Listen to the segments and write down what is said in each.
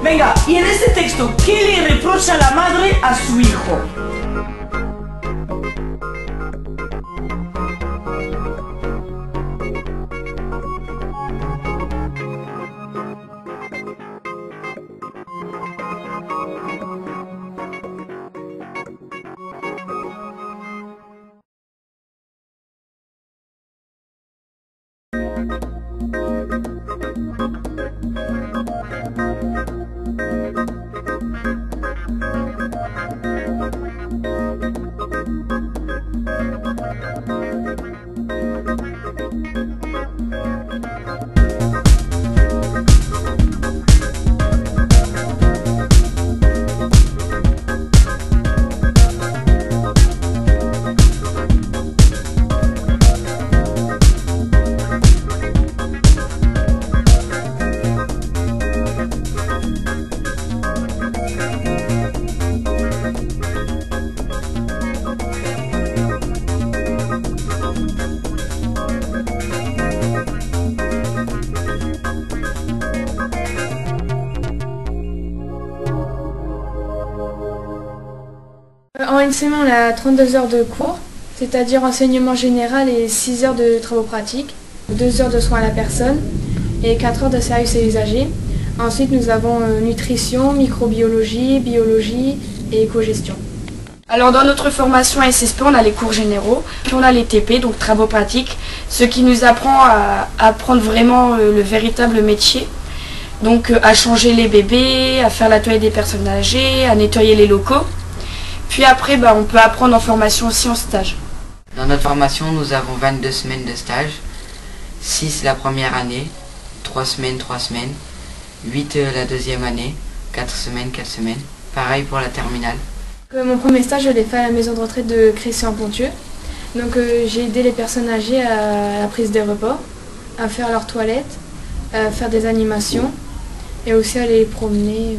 Venga, y en este texto, ¿qué le reprocha la madre a su hijo? En une semaine, on a 32 heures de cours, c'est-à-dire enseignement général et 6 heures de travaux pratiques, 2 heures de soins à la personne et 4 heures de services à usagers. Ensuite, nous avons nutrition, microbiologie, biologie et éco-gestion. Alors dans notre formation à SSP, on a les cours généraux, puis on a les TP, donc travaux pratiques, ce qui nous apprend à apprendre vraiment le véritable métier. Donc à changer les bébés, à faire la toilette des personnes âgées, à nettoyer les locaux. Puis après, on peut apprendre en formation aussi en stage. Dans notre formation, nous avons 22 semaines de stage, 6 la première année, 3 semaines, 8 la deuxième année, 4 semaines. Pareil pour la terminale. Mon premier stage, je l'ai fait à la maison de retraite de Crécy-en-Ponthieu. Donc j'ai aidé les personnes âgées à la prise des repas, à faire leurs toilettes, à faire des animations et aussi à les promener.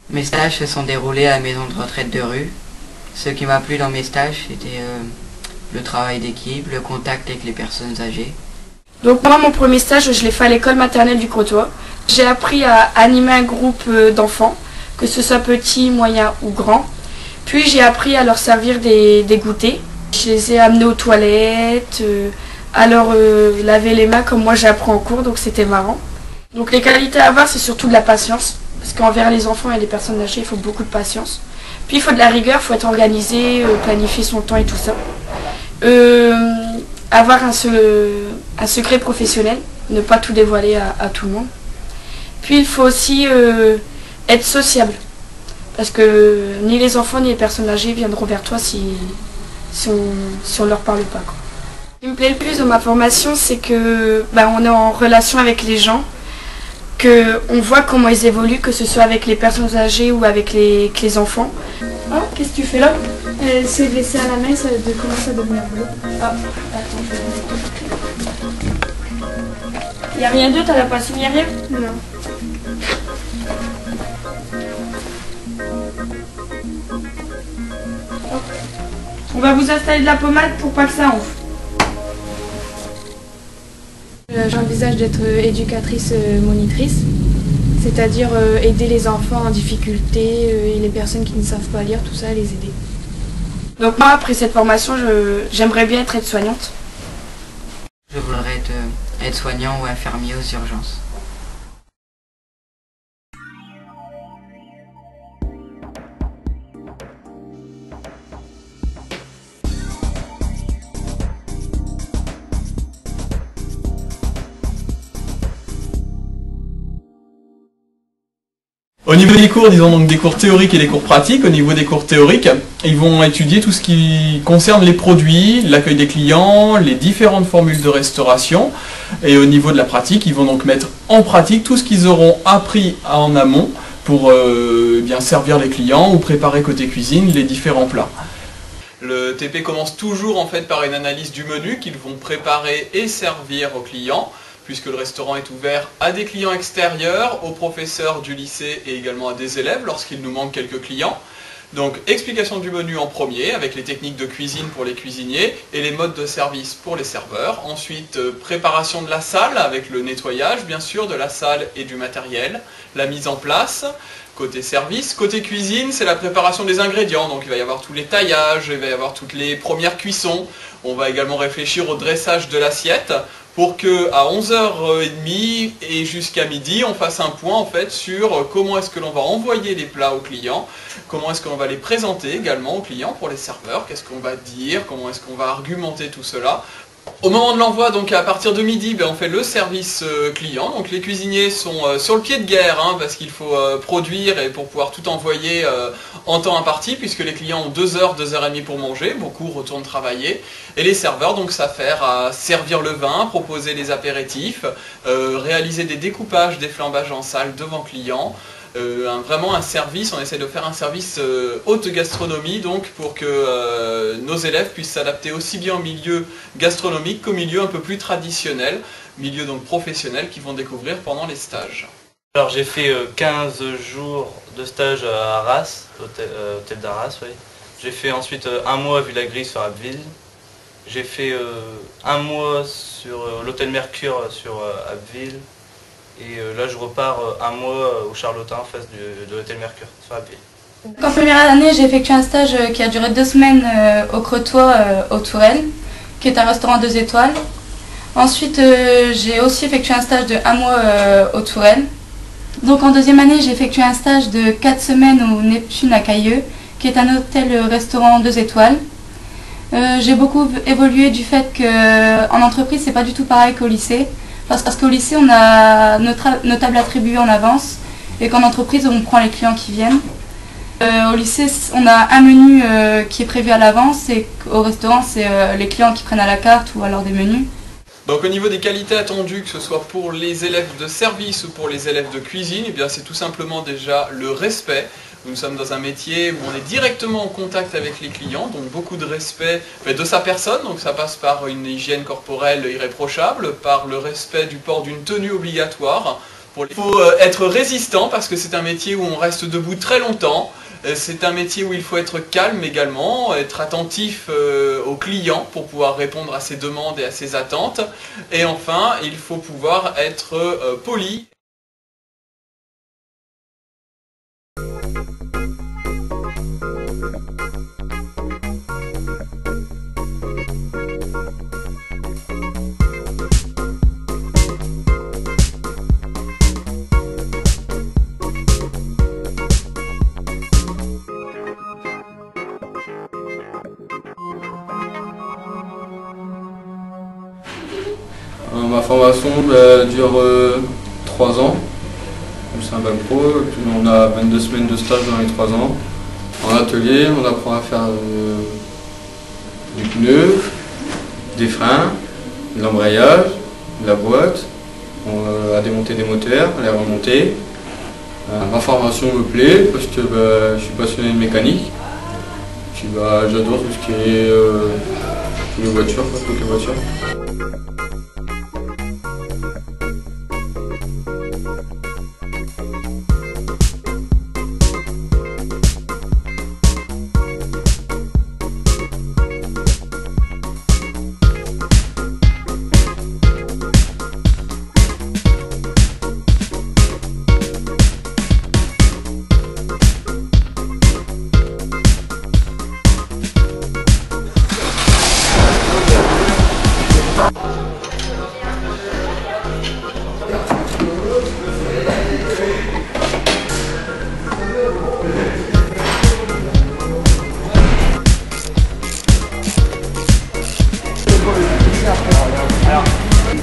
Mes stages se sont déroulés à la maison de retraite de Rue. Ce qui m'a plu dans mes stages, c'était le travail d'équipe, le contact avec les personnes âgées. Donc moi, mon premier stage, je l'ai fait à l'école maternelle du Crotoy. J'ai appris à animer un groupe d'enfants, que ce soit petit, moyen ou grand. Puis j'ai appris à leur servir des goûters. Je les ai amenés aux toilettes, à leur laver les mains comme moi j'ai appris en cours, donc c'était marrant. Donc les qualités à avoir, c'est surtout de la patience. Parce qu'envers les enfants et les personnes âgées, il faut beaucoup de patience. Puis il faut de la rigueur, il faut être organisé, planifier son temps et tout ça. Avoir un secret professionnel, ne pas tout dévoiler à tout le monde. Puis il faut aussi être sociable. Parce que ni les enfants ni les personnes âgées viendront vers toi si on leur parle pas, quoi. Ce qui me plaît le plus dans ma formation, c'est que on est en relation avec les gens. On voit comment ils évoluent, que ce soit avec les personnes âgées ou avec les enfants. Oh, qu'est-ce que tu fais là? Elle s'est blessée à la main, ça commence à devenir bleu. Ah, attends, il n'y a rien d'autre, elle n'a pas signé rien? Non. On va vous installer de la pommade pour pas que ça enfle. J'envisage d'être éducatrice monitrice, c'est-à-dire aider les enfants en difficulté et les personnes qui ne savent pas lire, tout ça, les aider. Donc moi, après cette formation, j'aimerais bien être aide-soignante. Je voudrais être aide-soignant ou infirmier aux urgences. Au niveau des cours, disons donc des cours théoriques et des cours pratiques. Au niveau des cours théoriques, ils vont étudier tout ce qui concerne les produits, l'accueil des clients, les différentes formules de restauration. Et au niveau de la pratique, ils vont donc mettre en pratique tout ce qu'ils auront appris en amont pour bien servir les clients ou préparer côté cuisine les différents plats. Le TP commence toujours en fait par une analyse du menu qu'ils vont préparer et servir aux clients, puisque le restaurant est ouvert à des clients extérieurs, aux professeurs du lycée et également à des élèves lorsqu'il nous manque quelques clients. Donc explication du menu en premier, avec les techniques de cuisine pour les cuisiniers et les modes de service pour les serveurs. Ensuite, préparation de la salle avec le nettoyage bien sûr de la salle et du matériel, la mise en place. Côté service, côté cuisine, c'est la préparation des ingrédients, donc il va y avoir tous les taillages, il va y avoir toutes les premières cuissons. On va également réfléchir au dressage de l'assiette pour que à 11h30 et jusqu'à midi, on fasse un point en fait sur comment est-ce que l'on va envoyer les plats aux clients, comment est-ce qu'on va les présenter également aux clients pour les serveurs, qu'est-ce qu'on va dire, comment est-ce qu'on va argumenter tout cela. Au moment de l'envoi, donc à partir de midi, on fait le service client. Donc les cuisiniers sont sur le pied de guerre parce qu'il faut produire et pour pouvoir tout envoyer en temps imparti, puisque les clients ont 2 heures, 2h30 pour manger, beaucoup retournent travailler. Et les serveurs donc s'affairent à servir le vin, proposer les apéritifs, réaliser des découpages, des flambages en salle devant clients. Vraiment un service, on essaie de faire un service haute gastronomie donc pour que nos élèves puissent s'adapter aussi bien au milieu gastronomique qu'au milieu un peu plus traditionnel, milieu donc professionnel qu'ils vont découvrir pendant les stages. Alors j'ai fait 15 jours de stage à Arras, hôtel d'Arras, oui. J'ai fait ensuite un mois à Villagris sur Abbeville. J'ai fait un mois sur l'hôtel Mercure sur Abbeville. Et là, je repars un mois au Charlotin, en face de l'hôtel Mercure, sur Abbeville. En première année, j'ai effectué un stage qui a duré 2 semaines au Crotoy, au Tourelle, qui est un restaurant 2 étoiles. Ensuite, j'ai aussi effectué un stage de 1 mois au Tourelle. Donc en deuxième année, j'ai effectué un stage de 4 semaines au Neptune à Cailleux, qui est un hôtel-restaurant 2 étoiles. J'ai beaucoup évolué du fait qu'en entreprise, c'est pas du tout pareil qu'au lycée. Parce qu'au lycée, on a nos tables attribuées en avance et qu'en entreprise, on prend les clients qui viennent. Au lycée, on a un menu qui est prévu à l'avance et au restaurant, c'est les clients qui prennent à la carte ou alors des menus. Donc au niveau des qualités attendues, que ce soit pour les élèves de service ou pour les élèves de cuisine, c'est tout simplement déjà le respect. Nous sommes dans un métier où on est directement en contact avec les clients, donc beaucoup de respect de sa personne, donc ça passe par une hygiène corporelle irréprochable, par le respect du port d'une tenue obligatoire. Il faut être résistant parce que c'est un métier où on reste debout très longtemps, c'est un métier où il faut être calme également, être attentif aux clients pour pouvoir répondre à ses demandes et à ses attentes, et enfin il faut pouvoir être poli. Ma formation dure 3 ans, c'est un bac pro, on a 22 semaines de stage dans les 3 ans. En atelier, on apprend à faire du pneu, des freins, de l'embrayage, de la boîte, à démonter des moteurs, à les remonter. Ma formation me plaît parce que je suis passionné de mécanique. J'adore tout ce qui est les voitures, toutes les voitures.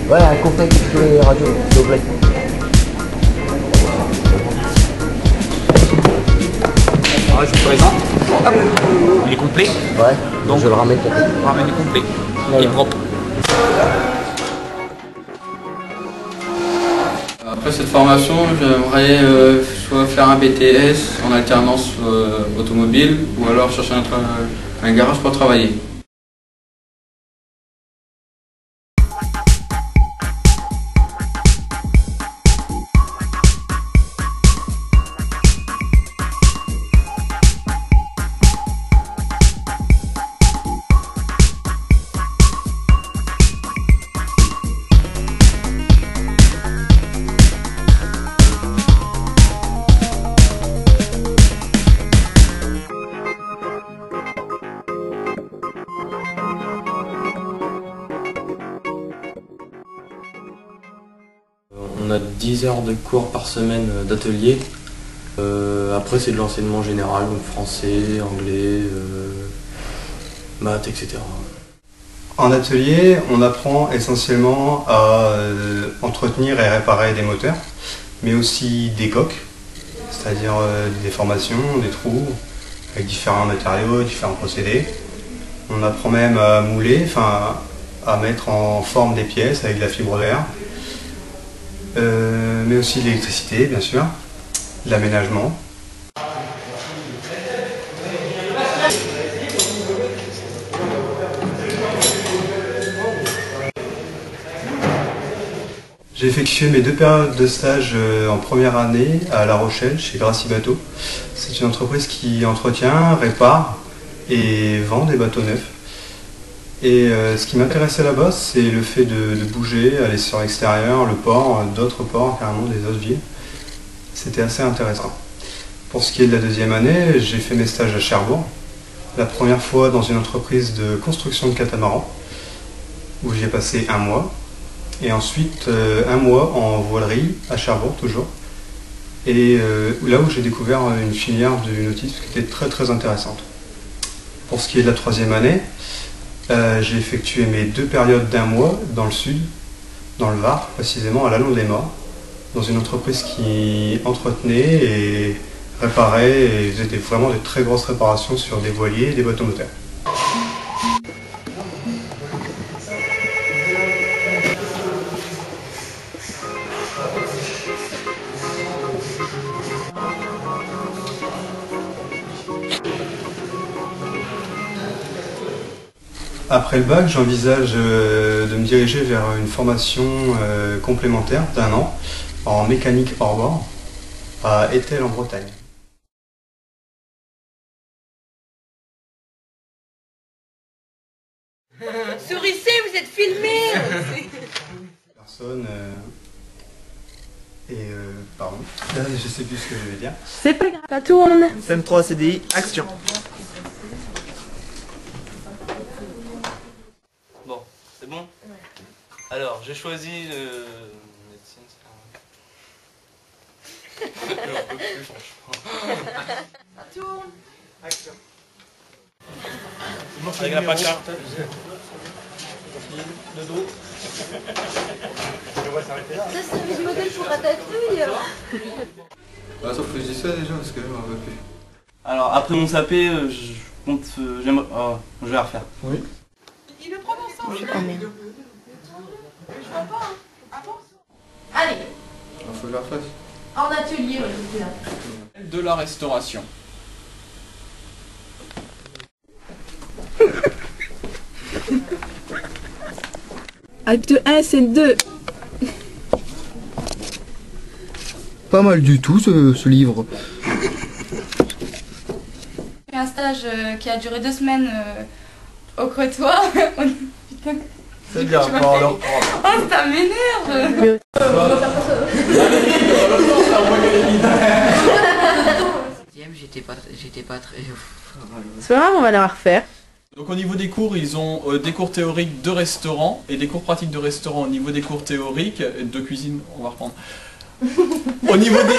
Voilà, un complet sur les radios, s'il vous plaît. Alors, je vous présente. Hop. Il est complet. Ouais, donc je le ramène peut-être. On ramène le complet. Voilà. Il est propre. Après cette formation, j'aimerais soit faire un BTS en alternance automobile ou alors chercher un garage pour travailler. 10 heures de cours par semaine d'atelier. Après c'est de l'enseignement général, donc français, anglais, maths, etc. En atelier, on apprend essentiellement à entretenir et réparer des moteurs, mais aussi des coques, c'est-à-dire des déformations, des trous, avec différents matériaux, différents procédés. On apprend même à mouler, enfin à mettre en forme des pièces avec de la fibre d'air, mais aussi de l'électricité, bien sûr, de l'aménagement. J'ai effectué mes 2 périodes de stage en première année à La Rochelle, chez Gracie Bateau. C'est une entreprise qui entretient, répare et vend des bateaux neufs. Et ce qui m'intéressait là-bas, c'est le fait de bouger, aller sur l'extérieur, le port, d'autres ports, carrément des autres villes. C'était assez intéressant. Pour ce qui est de la 2e année, j'ai fait mes stages à Cherbourg. La première fois dans une entreprise de construction de catamarans, où j'ai passé 1 mois. Et ensuite 1 mois en voilerie à Cherbourg toujours. Et là où j'ai découvert une filière de nautisme qui était très très intéressante. Pour ce qui est de la 3e année, j'ai effectué mes 2 périodes d'1 mois dans le sud, dans le Var, précisément à l'Allon-des-Morts, dans une entreprise qui entretenait et réparait et faisait vraiment de très grosses réparations sur des voiliers et des bateaux moteurs. Après le bac, j'envisage de me diriger vers une formation complémentaire d'1 an en mécanique hors bord à Étel en Bretagne. Sourissez, vous êtes filmés. Personne pardon, je sais plus ce que je vais dire. C'est pas grave, ça tourne. Thème 3 CDI, action. Bon, c'est bon? Ouais. Alors, j'ai choisi médecine, c'est un... J'en peux plus, franchement. Ça tourne. Action. Avec la pancarte. Le dos. On va s'arrêter là. Ça, c'est un modèle pour Ratatouille. Sauf que je dis ça déjà parce que je m'en rappelle plus. Alors, après mon sapé, je compte... je vais refaire. Oui. Il le prend ensemble. Oh merde. Je vois pas, hein. Avance. Allez, Il faut que je la refasse. en atelier, ouais, De la restauration. Acte 1, scène 2. Pas mal du tout ce livre. J'ai fait un stage qui a duré 2 semaines au Crotoy. Putain. C'est bien, pardon. Oh, ça m'énerve. J'étais pas très... C'est pas grave, on va la refaire. Donc au niveau des cours, ils ont des cours théoriques de restaurant et des cours pratiques de restaurant. Au niveau des cours théoriques, de cuisine, on va reprendre. Au niveau des...